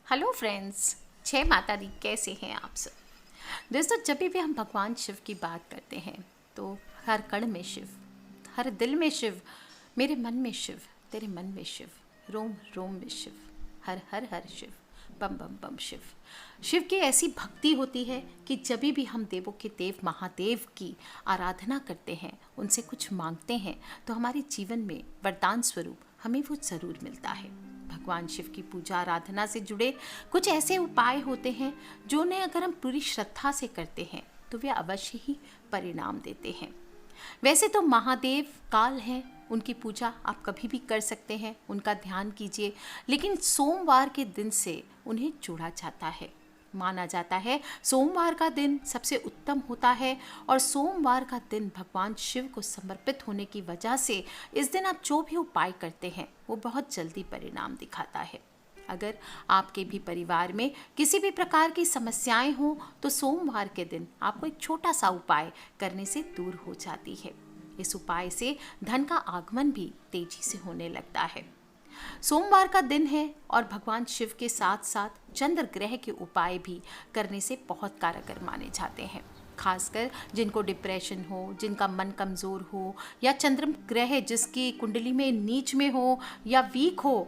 Hello friends, जय माता दी। कैसे हैं आप सब दोस्तों? जब भी हम भगवान शिव की बात करते हैं तो हर कण में शिव, हर दिल में शिव, मेरे मन में शिव, तेरे मन में शिव, रोम रोम में शिव, हर हर हर शिव, बम बम बम शिव। शिव की ऐसी भक्ति होती है कि जब भी हम देवों के देव महादेव की आराधना करते हैं, उनसे कुछ मांगते हैं, तो हमारे जीवन में वरदान स्वरूप हमें वो ज़रूर मिलता है। भगवान शिव की पूजा आराधना से जुड़े कुछ ऐसे उपाय होते हैं जो उन्हें अगर हम पूरी श्रद्धा से करते हैं तो वे अवश्य ही परिणाम देते हैं। वैसे तो महादेव काल हैं, उनकी पूजा आप कभी भी कर सकते हैं, उनका ध्यान कीजिए, लेकिन सोमवार के दिन से उन्हें जोड़ा जाता है। माना जाता है सोमवार का दिन सबसे उत्तम होता है और सोमवार का दिन भगवान शिव को समर्पित होने की वजह से इस दिन आप जो भी उपाय करते हैं वो बहुत जल्दी परिणाम दिखाता है। अगर आपके भी परिवार में किसी भी प्रकार की समस्याएं हों तो सोमवार के दिन आपको एक छोटा सा उपाय करने से दूर हो जाती है। इस उपाय से धन का आगमन भी तेजी से होने लगता है। सोमवार का दिन है और भगवान शिव के साथ साथ चंद्र ग्रह के उपाय भी करने से बहुत कारगर माने जाते हैं। खासकर जिनको डिप्रेशन हो, जिनका मन कमज़ोर हो या चंद्र ग्रह जिसकी कुंडली में नीच में हो या वीक हो,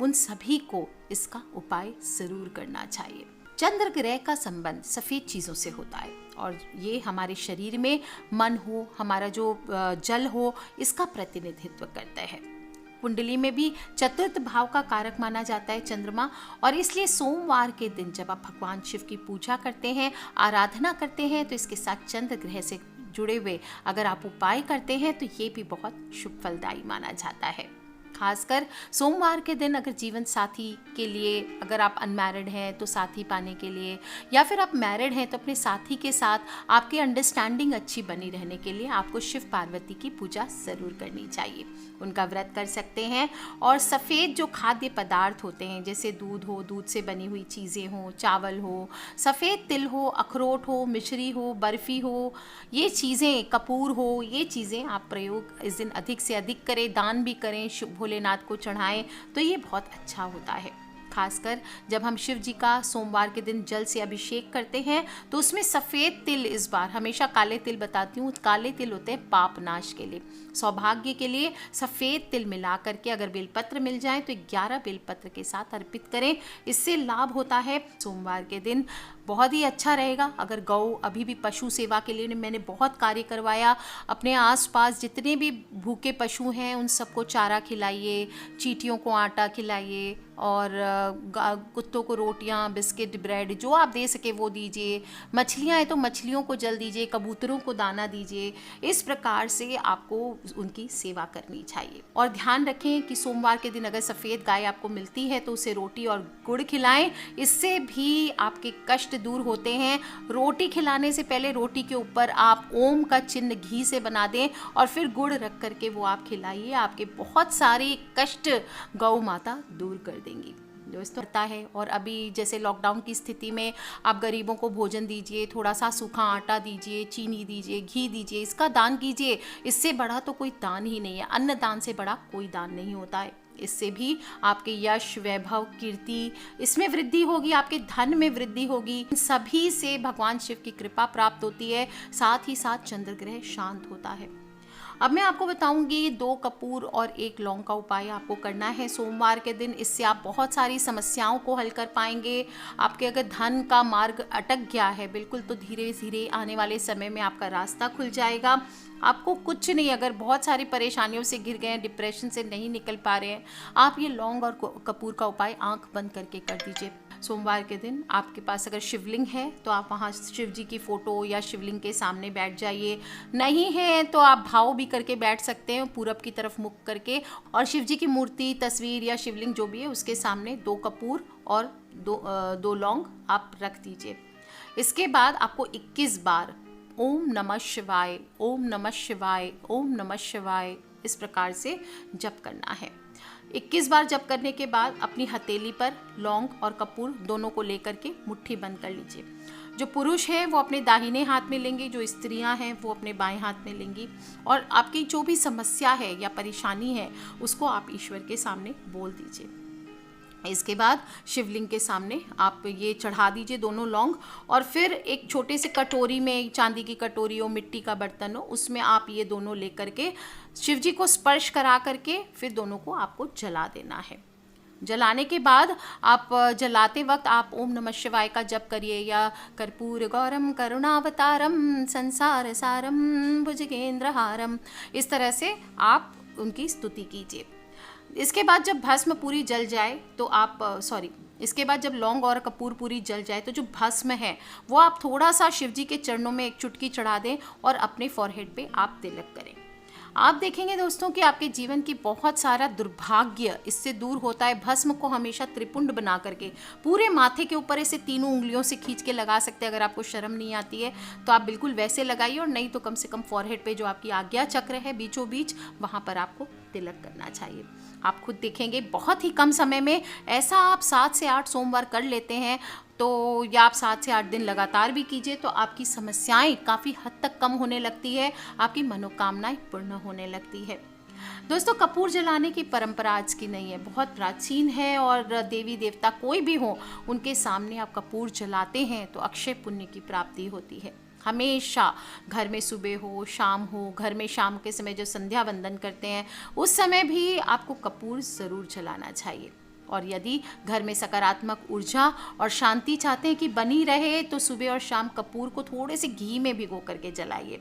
उन सभी को इसका उपाय ज़रूर करना चाहिए। चंद्र ग्रह का संबंध सफ़ेद चीज़ों से होता है और ये हमारे शरीर में मन हो, हमारा जो जल हो, इसका प्रतिनिधित्व करता है। कुंडली में भी चतुर्थ भाव का कारक माना जाता है चंद्रमा, और इसलिए सोमवार के दिन जब आप भगवान शिव की पूजा करते हैं, आराधना करते हैं, तो इसके साथ चंद्र ग्रह से जुड़े हुए अगर आप उपाय करते हैं तो ये भी बहुत शुभ फलदायी माना जाता है। खासकर सोमवार के दिन अगर जीवन साथी के लिए, अगर आप अनमैरिड हैं तो साथी पाने के लिए, या फिर आप मैरिड हैं तो अपने साथी के साथ आपकी अंडरस्टैंडिंग अच्छी बनी रहने के लिए आपको शिव पार्वती की पूजा ज़रूर करनी चाहिए। उनका व्रत कर सकते हैं और सफ़ेद जो खाद्य पदार्थ होते हैं, जैसे दूध हो, दूध से बनी हुई चीज़ें हों, चावल हो, सफ़ेद तिल हो, अखरोट हो, मिश्री हो, बर्फ़ी हो, ये चीज़ें, कपूर हो, ये चीज़ें आप प्रयोग इस दिन अधिक से अधिक करें। दान भी करें, भोलेनाथ को चढ़ाएं, तो ये बहुत अच्छा होता है। खासकर जब हम शिव जी का सोमवार के दिन जल से अभिषेक करते हैं तो उसमें सफ़ेद तिल, इस बार हमेशा काले तिल बताती हूँ, काले तिल होते हैं पाप नाश के लिए, सौभाग्य के लिए। सफ़ेद तिल मिला करके अगर बेलपत्र मिल जाए तो 11 बेलपत्र के साथ अर्पित करें, इससे लाभ होता है। सोमवार के दिन बहुत ही अच्छा रहेगा। अगर गौ, अभी भी पशु सेवा के लिए मैंने बहुत कार्य करवाया, अपने आसपास जितने भी भूखे पशु हैं उन सबको चारा खिलाइए, चींटियों को आटा खिलाइए और कुत्तों को रोटियां, बिस्किट, ब्रेड जो आप दे सके वो दीजिए। मछलियां हैं तो मछलियों को जल दीजिए, कबूतरों को दाना दीजिए। इस प्रकार से आपको उनकी सेवा करनी चाहिए। और ध्यान रखें कि सोमवार के दिन अगर सफ़ेद गाय आपको मिलती है तो उसे रोटी और गुड़ खिलाएं, इससे भी आपके कष्ट दूर होते हैं। रोटी खिलाने से पहले रोटी के ऊपर आप ओम का चिन्ह घी से बना दें और फिर गुड़ रख करके वो आप खिलाइए, आपके बहुत सारे कष्ट गौ माता दूर कर देंगी। दोस्तों पता है, और अभी जैसे लॉकडाउन की स्थिति में आप गरीबों को भोजन दीजिए, थोड़ा सा सूखा आटा दीजिए, चीनी दीजिए, घी दीजिए, इसका दान कीजिए। इससे बड़ा तो कोई दान ही नहीं है, अन्न दान से बड़ा कोई दान नहीं होता है। इससे भी आपके यश, वैभव, कीर्ति, इसमें वृद्धि होगी, आपके धन में वृद्धि होगी। सभी से भगवान शिव की कृपा प्राप्त होती है, साथ ही साथ चंद्र ग्रह शांत होता है। अब मैं आपको बताऊंगी 2 कपूर और 1 लौंग का उपाय आपको करना है सोमवार के दिन। इससे आप बहुत सारी समस्याओं को हल कर पाएंगे। आपके अगर धन का मार्ग अटक गया है बिल्कुल, तो धीरे धीरे आने वाले समय में आपका रास्ता खुल जाएगा। आपको कुछ नहीं, अगर बहुत सारी परेशानियों से घिर गए हैं, डिप्रेशन से नहीं निकल पा रहे हैं, आप ये लौंग और कपूर का उपाय आंख बंद करके कर दीजिए। सोमवार के दिन आपके पास अगर शिवलिंग है तो आप वहाँ शिव जी की फ़ोटो या शिवलिंग के सामने बैठ जाइए। नहीं है तो आप भाव भी करके बैठ सकते हैं, पूरब की तरफ मुख करके, और शिव जी की मूर्ति, तस्वीर या शिवलिंग जो भी है उसके सामने 2 कपूर और 2 लौंग आप रख दीजिए। इसके बाद आपको 21 बार ओम नमः शिवाय, ओम नमः शिवाय, ओम नमः शिवाय इस प्रकार से जप करना है। 21 बार जप करने के बाद अपनी हथेली पर लौंग और कपूर दोनों को लेकर के मुट्ठी बंद कर लीजिए। जो पुरुष हैं वो अपने दाहिने हाथ में लेंगे, जो स्त्रियां हैं वो अपने बाएं हाथ में लेंगी, और आपकी जो भी समस्या है या परेशानी है उसको आप ईश्वर के सामने बोल दीजिए। इसके बाद शिवलिंग के सामने आप ये चढ़ा दीजिए दोनों लौंग, और फिर एक छोटे से कटोरी में, चांदी की कटोरी हो, मिट्टी का बर्तन हो, उसमें आप ये दोनों लेकर के शिव जी को स्पर्श करा करके फिर दोनों को आपको जला देना है। जलाने के बाद आप जलाते वक्त आप ओम नमः शिवाय का जप करिए, या कर्पूर गौरम करुणावतारम संसार सारम भुजगेंद्रहारम, इस तरह से आप उनकी स्तुति कीजिए। इसके बाद जब भस्म पूरी जल जाए तो आप इसके बाद जब लौंग और कपूर पूरी जल जाए तो जो भस्म है वो आप थोड़ा सा शिवजी के चरणों में एक चुटकी चढ़ा दें और अपने फॉरहेड पे आप तिलक करें। आप देखेंगे दोस्तों कि आपके जीवन की बहुत सारा दुर्भाग्य इससे दूर होता है। भस्म को हमेशा त्रिपुंड बना करके पूरे माथे के ऊपर इसे तीनों उंगलियों से खींच के लगा सकते हैं। अगर आपको शर्म नहीं आती है तो आप बिल्कुल वैसे लगाइए, और नहीं तो कम से कम फॉरहेड पे जो आपकी आज्ञा चक्र है बीचों बीच, वहाँ पर आपको तिलक करना चाहिए। आप खुद देखेंगे बहुत ही कम समय में ऐसा आप 7 से 8 सोमवार कर लेते हैं, तो या आप 7 से 8 दिन लगातार भी कीजिए तो आपकी समस्याएं काफ़ी हद तक कम होने लगती है, आपकी मनोकामनाएं पूर्ण होने लगती है। दोस्तों, कपूर जलाने की परंपरा आज की नहीं है, बहुत प्राचीन है, और देवी देवता कोई भी हो उनके सामने आप कपूर जलाते हैं तो अक्षय पुण्य की प्राप्ति होती है। हमेशा घर में सुबह हो शाम हो, घर में शाम के समय जो संध्या वंदन करते हैं उस समय भी आपको कपूर ज़रूर जलाना चाहिए। और यदि घर में सकारात्मक ऊर्जा और शांति चाहते हैं कि बनी रहे तो सुबह और शाम कपूर को थोड़े से घी में भिगो करके जलाइए।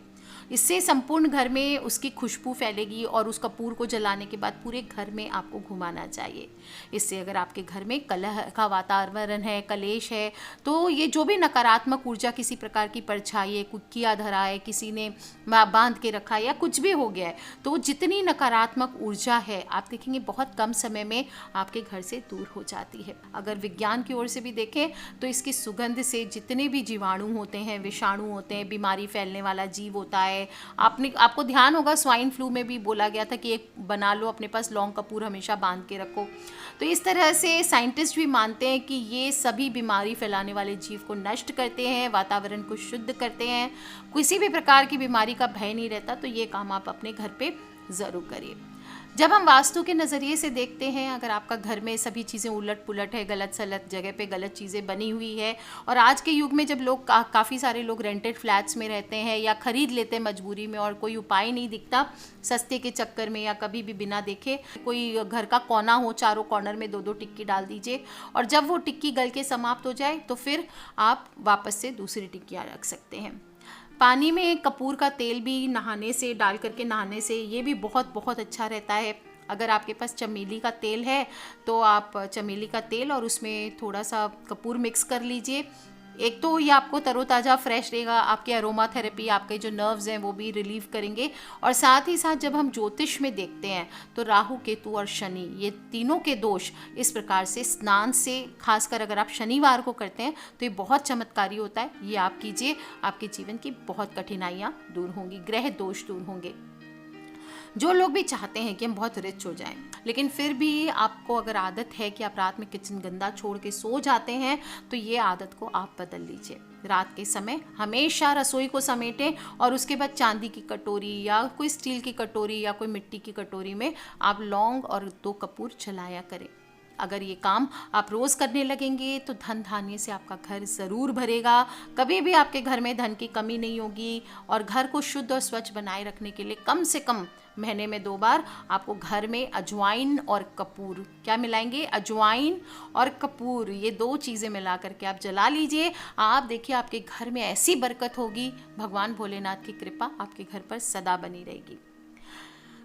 इससे संपूर्ण घर में उसकी खुशबू फैलेगी, और उस कपूर को जलाने के बाद पूरे घर में आपको घुमाना चाहिए। इससे अगर आपके घर में कलह का वातावरण है, कलेश है, तो ये जो भी नकारात्मक ऊर्जा, किसी प्रकार की परछाई है, कुकिया धरा है, किसी ने बांध के रखा है या कुछ भी हो गया है, तो जितनी नकारात्मक ऊर्जा है आप देखेंगे बहुत कम समय में आपके घर से दूर हो जाती है। अगर विज्ञान की ओर से भी देखें तो इसकी सुगंध से जितने भी जीवाणु होते हैं, विषाणु होते हैं, बीमारी फैलने वाला जीव होता है, आपको ध्यान होगा स्वाइन फ्लू में भी बोला गया था कि एक बना लो अपने पास लौंग कपूर, हमेशा बांध के रखो। तो इस तरह से साइंटिस्ट भी मानते हैं कि ये सभी बीमारी फैलाने वाले जीव को नष्ट करते हैं, वातावरण को शुद्ध करते हैं, किसी भी प्रकार की बीमारी का भय नहीं रहता। तो ये काम आप अपने घर पे ज़रूर करिए। जब हम वास्तु के नज़रिए से देखते हैं, अगर आपका घर में सभी चीज़ें उलट पुलट है, गलत सलत जगह पे गलत चीज़ें बनी हुई है, और आज के युग में जब लोग काफ़ी सारे लोग रेंटेड फ्लैट्स में रहते हैं या ख़रीद लेते हैं मजबूरी में, और कोई उपाय नहीं दिखता सस्ते के चक्कर में, या कभी भी बिना देखे कोई घर का कोना हो, चारों कॉर्नर में 2-2 टिक्की डाल दीजिए, और जब वो टिक्की गल के समाप्त हो जाए तो फिर आप वापस से दूसरी टिक्कियाँ रख सकते हैं। पानी में कपूर का तेल भी नहाने से, डाल करके नहाने से, ये भी बहुत बहुत अच्छा रहता है। अगर आपके पास चमेली का तेल है तो आप चमेली का तेल और उसमें थोड़ा सा कपूर मिक्स कर लीजिए। एक तो ये आपको तरोताज़ा फ्रेश रहेगा, आपके अरोमा थेरेपी, आपके जो नर्व्स हैं वो भी रिलीव करेंगे, और साथ ही साथ जब हम ज्योतिष में देखते हैं तो राहु केतु और शनि, ये तीनों के दोष इस प्रकार से स्नान से, खासकर अगर आप शनिवार को करते हैं तो ये बहुत चमत्कारी होता है। ये आप कीजिए, आपके जीवन की बहुत कठिनाइयाँ दूर होंगी, ग्रह दोष दूर होंगे। जो लोग भी चाहते हैं कि हम बहुत रिच हो जाएं, लेकिन फिर भी आपको अगर आदत है कि आप रात में किचन गंदा छोड़ के सो जाते हैं, तो ये आदत को आप बदल लीजिए। रात के समय हमेशा रसोई को समेटें, और उसके बाद चांदी की कटोरी या कोई स्टील की कटोरी या कोई मिट्टी की कटोरी में आप लौंग और 2 कपूर जलाया करें। अगर ये काम आप रोज़ करने लगेंगे तो धन धान्य से आपका घर ज़रूर भरेगा, कभी भी आपके घर में धन की कमी नहीं होगी। और घर को शुद्ध और स्वच्छ बनाए रखने के लिए कम से कम महीने में 2 बार आपको घर में अजवाइन और कपूर, क्या मिलाएंगे, अजवाइन और कपूर, ये 2 चीज़ें मिला करके आप जला लीजिए। आप देखिए आपके घर में ऐसी बरकत होगी, भगवान भोलेनाथ की कृपा आपके घर पर सदा बनी रहेगी।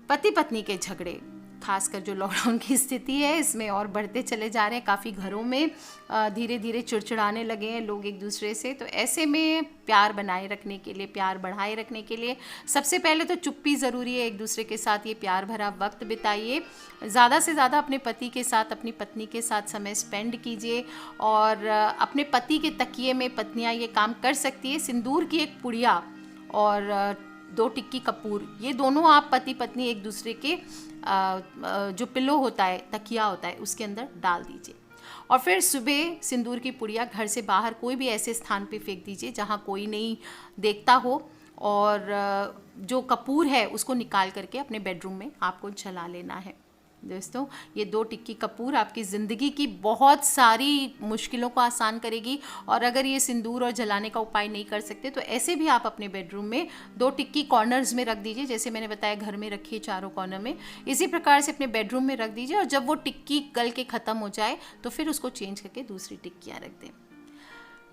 पति पत्नी के झगड़े, खासकर जो लॉकडाउन की स्थिति है इसमें और बढ़ते चले जा रहे हैं, काफ़ी घरों में धीरे धीरे चिड़चिड़ाने लगे हैं लोग एक दूसरे से। तो ऐसे में प्यार बनाए रखने के लिए, प्यार बढ़ाए रखने के लिए सबसे पहले तो चुप्पी ज़रूरी है। एक दूसरे के साथ ये प्यार भरा वक्त बिताइए, ज़्यादा से ज़्यादा अपने पति के साथ, अपनी पत्नी के साथ समय स्पेंड कीजिए। और अपने पति के तकिए में पत्नियाँ ये काम कर सकती है, सिंदूर की एक पुड़िया और 2 टिक्की कपूर, ये दोनों आप पति पत्नी एक दूसरे के जो पिलो होता है, तकिया होता है, उसके अंदर डाल दीजिए। और फिर सुबह सिंदूर की पुड़िया घर से बाहर कोई भी ऐसे स्थान पे फेंक दीजिए जहाँ कोई नहीं देखता हो, और जो कपूर है उसको निकाल करके अपने बेडरूम में आपको जला लेना है। दोस्तों ये 2 टिक्की कपूर आपकी ज़िंदगी की बहुत सारी मुश्किलों को आसान करेगी। और अगर ये सिंदूर और जलाने का उपाय नहीं कर सकते तो ऐसे भी आप अपने बेडरूम में 2 टिक्की कॉर्नर्स में रख दीजिए, जैसे मैंने बताया घर में रखिए चारों कॉर्नर में, इसी प्रकार से अपने बेडरूम में रख दीजिए। और जब वो टिक्की गल के ख़त्म हो जाए तो फिर उसको चेंज करके दूसरी टिक्कियाँ रख दें।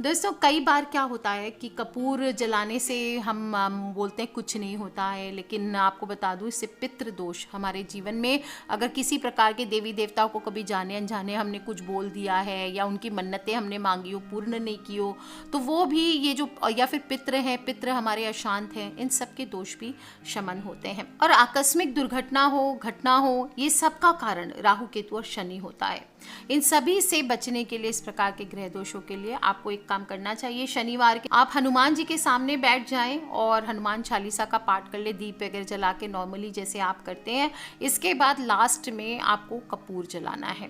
दोस्तों कई बार क्या होता है कि कपूर जलाने से हम बोलते हैं कुछ नहीं होता है, लेकिन आपको बता दूं इससे पितृ दोष हमारे जीवन में, अगर किसी प्रकार के देवी देवताओं को कभी जाने अनजाने हमने कुछ बोल दिया है या उनकी मन्नतें हमने मांगी हो पूर्ण नहीं की हो, तो वो भी ये जो, या फिर पितृ हैं, पितृ हमारे अशांत हैं, इन सब के दोष भी शमन होते हैं। और आकस्मिक दुर्घटना हो, घटना हो, ये सब का कारण राहु केतु और शनि होता है। इन सभी से बचने के लिए, इस प्रकार के ग्रह दोषों के लिए आपको एक काम करना चाहिए। शनिवार के आप हनुमान जी के सामने बैठ जाएं और हनुमान चालीसा का पाठ कर ले, दीप वगैरह जला के नॉर्मली जैसे आप करते हैं। इसके बाद लास्ट में आपको कपूर जलाना है।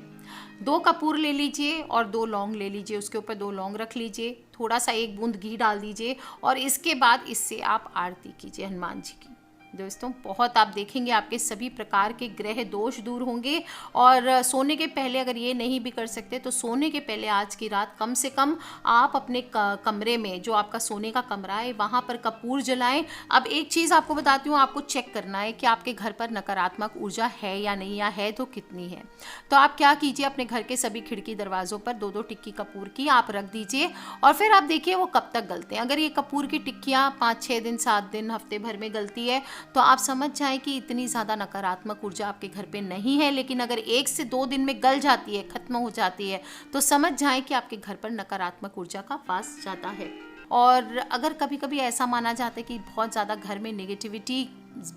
2 कपूर ले लीजिए और 2 लौंग ले लीजिए, उसके ऊपर 2 लौंग रख लीजिए, थोड़ा सा 1 बूंद घी डाल दीजिए और इसके बाद इससे आप आरती कीजिए हनुमान जी की। दोस्तों बहुत आप देखेंगे आपके सभी प्रकार के ग्रह दोष दूर होंगे। और सोने के पहले अगर ये नहीं भी कर सकते तो सोने के पहले आज की रात कम से कम आप अपने कमरे में, जो आपका सोने का कमरा है, वहाँ पर कपूर जलाएं। अब एक चीज़ आपको बताती हूँ, आपको चेक करना है कि आपके घर पर नकारात्मक ऊर्जा है या नहीं, या है तो कितनी है। तो आप क्या कीजिए, अपने घर के सभी खिड़की दरवाज़ों पर 2-2 टिक्की कपूर की आप रख दीजिए और फिर आप देखिए वो कब तक गलते हैं। अगर ये कपूर की टिक्कियाँ 5-6 दिन, 7 दिन, हफ्ते भर में गलती है तो आप समझ जाएं कि इतनी ज़्यादा नकारात्मक ऊर्जा आपके घर पे नहीं है। लेकिन अगर 1 से 2 दिन में गल जाती है, खत्म हो जाती है, तो समझ जाएं कि आपके घर पर नकारात्मक ऊर्जा का वास ज़्यादा है। और अगर कभी कभी ऐसा माना जाता है कि बहुत ज़्यादा घर में नेगेटिविटी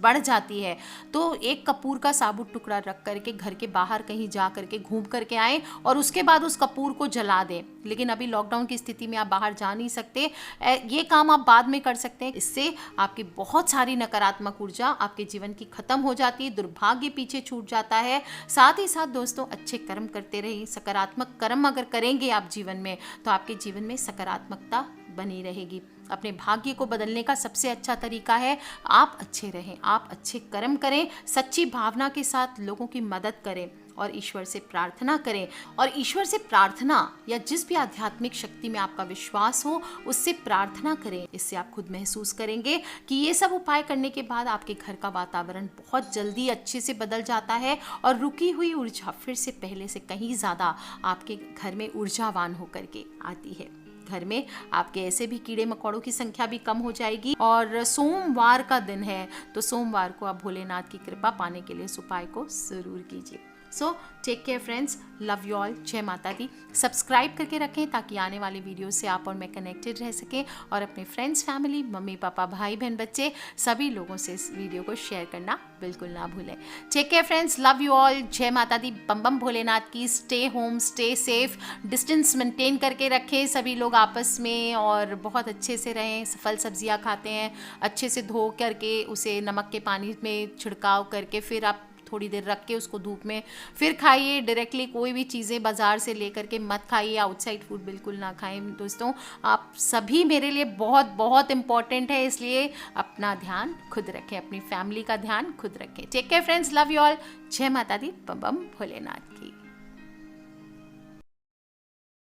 बढ़ जाती है तो एक कपूर का साबुत टुकड़ा रख करके घर के बाहर कहीं जा करके घूम करके आएँ और उसके बाद उस कपूर को जला दें। लेकिन अभी लॉकडाउन की स्थिति में आप बाहर जा नहीं सकते, ये काम आप बाद में कर सकते हैं। इससे आपकी बहुत सारी नकारात्मक ऊर्जा आपके जीवन की खत्म हो जाती है, दुर्भाग्य पीछे छूट जाता है। साथ ही साथ दोस्तों अच्छे कर्म करते रहिए। सकारात्मक कर्म अगर करेंगे आप जीवन में तो आपके जीवन में सकारात्मकता बनी रहेगी। अपने भाग्य को बदलने का सबसे अच्छा तरीका है आप अच्छे रहें, आप अच्छे कर्म करें, सच्ची भावना के साथ लोगों की मदद करें और ईश्वर से प्रार्थना करें। और ईश्वर से प्रार्थना या जिस भी आध्यात्मिक शक्ति में आपका विश्वास हो उससे प्रार्थना करें। इससे आप खुद महसूस करेंगे कि ये सब उपाय करने के बाद आपके घर का वातावरण बहुत जल्दी अच्छे से बदल जाता है और रुकी हुई ऊर्जा फिर से पहले से कहीं ज़्यादा आपके घर में ऊर्जावान होकर के आती है। घर में आपके ऐसे भी कीड़े मकोड़ों की संख्या भी कम हो जाएगी। और सोमवार का दिन है तो सोमवार को आप भोलेनाथ की कृपा पाने के लिए इस उपाय को जरूर कीजिए। So take care friends, love you all, जय माता दी। सब्सक्राइब करके रखें ताकि आने वाली वीडियो से आप और मैं कनेक्टेड रह सकें और अपने फ्रेंड्स, फैमिली, मम्मी पापा, भाई बहन, बच्चे सभी लोगों से इस वीडियो को शेयर करना बिल्कुल ना भूलें। Take care friends, love you all, जय माता दी, बम बम भोलेनाथ की। Stay home, stay safe, distance maintain करके रखें सभी लोग आपस में और बहुत अच्छे से रहें। फल सब्जियां खाते हैं अच्छे से धो करके उसे नमक के पानी में छिड़काव करके फिर आप थोड़ी देर रख के उसको धूप में फिर खाइए। डायरेक्टली कोई भी चीज़ें बाज़ार से लेकर के मत खाइए, आउटसाइड फूड बिल्कुल ना खाएं। दोस्तों आप सभी मेरे लिए बहुत बहुत इम्पॉर्टेंट है, इसलिए अपना ध्यान खुद रखें, अपनी फैमिली का ध्यान खुद रखें। Take care friends, love you all, जय माता दी, बम बम भोलेनाथ की।